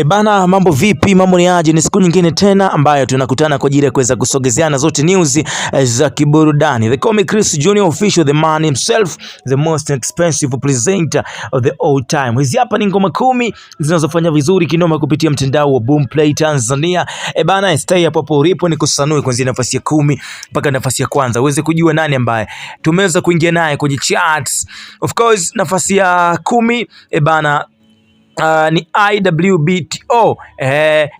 Bana, mambo vipi? Mambo ni aje? Ni siku nyingine tena ambayo tunakutana kwa ajili ya kuweza kusogezeana zote news za kiburudani. The Comic Chris Junior official, the man himself, the most expensive presenter of the all time. Hizi hapa ni ngoma 10 zinazofanya vizuri kinoma kupitia mtandao wa Boomplay Tanzania. Bana, stay hapo ulipo nikusanue kuanzia nafasi ya 10 mpaka nafasi ya kwanza uweze kujua nani ambaye tumeweza kuingia naye kwenye charts. Of course, nafasi ya 10 bana ni IWBTO,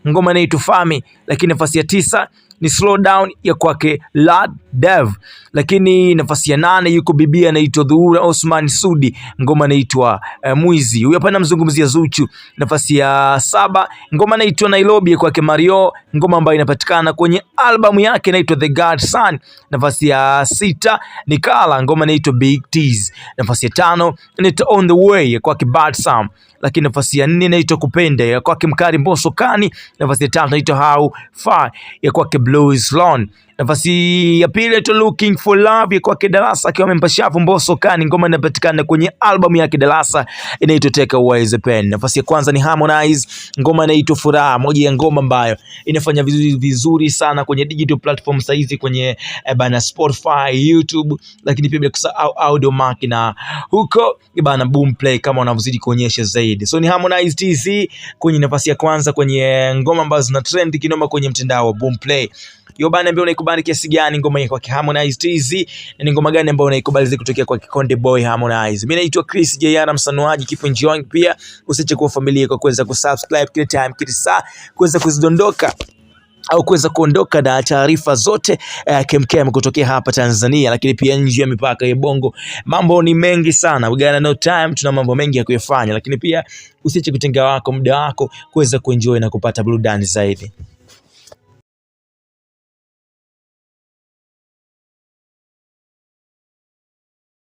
ngoma inaitwa Fami. Lakini nafasi ya 9 ni Slow Down ya kwake Lad Dev. Lakini nafasi ya 8 yuko bibi anaitwa Dhuhura Osman Sudi, ngoma inaitwa Mwizi. Huyu hapa namzungumzia Zuchu. Nafasi ya 7 ngoma inaitwa Nairobi ya kwake Mario, ngoma ambayo inapatikana kwenye albamu yake inaitwa The Godson. Nafasi ya 6 ni Kala, ngoma inaitwa Big Tease. Nafasi ya 5 ni On the Way ya kwake Bad Sam. Lakini nafasi ya 4 inaitwa Kupenda ya kwake Mkari Mbosso Kani. Nafasi ya 5 inaitwa How Far ya kwake Blues Lon. Nafasi ya pili inaitwa Looking for Love ya kwake Darasa akiwa amempa shavu Mbosso Kani, ngoma inapatikana kwenye albamu yake Darasa inaitwa Take Away the Pen. Nafasi ya kwanza ni Harmonize, ngoma inaitwa Furaha, moja ya ngoma ambayo inafanya vizuri sana kwenye digital platform saizi kwenye bana Spotify, YouTube, lakini pia bila kusahau Audiomack na huko bana Boomplay kama wanavyozidi kuonyesha zaidi. So ni Harmonize TZ kwenye nafasi ya kwanza kwenye ngoma ambazo zina trend kinoma kwenye mtandao wa Boomplay. Bana, ambao unaikubali kiasi gani ngoma hii kwa Harmonize TZ, na ni ngoma gani ambayo unaikubali zaidi kutokea kwa Konde Boy Harmonize? Mimi naitwa Chris JR msanuaji, keep enjoying. Pia usiache kuwa familia kwa kuweza kusubscribe kila time kila saa kuweza kuzidondoka au kuweza kuondoka na taarifa zote kemkem kutokea hapa Tanzania, lakini pia nje ya mipaka ya Bongo. Mambo ni mengi sana, we got no time, tuna mambo mengi ya kuyafanya, lakini pia usiache kutenga muda wako kuweza kuenjoy na kupata burudani zaidi.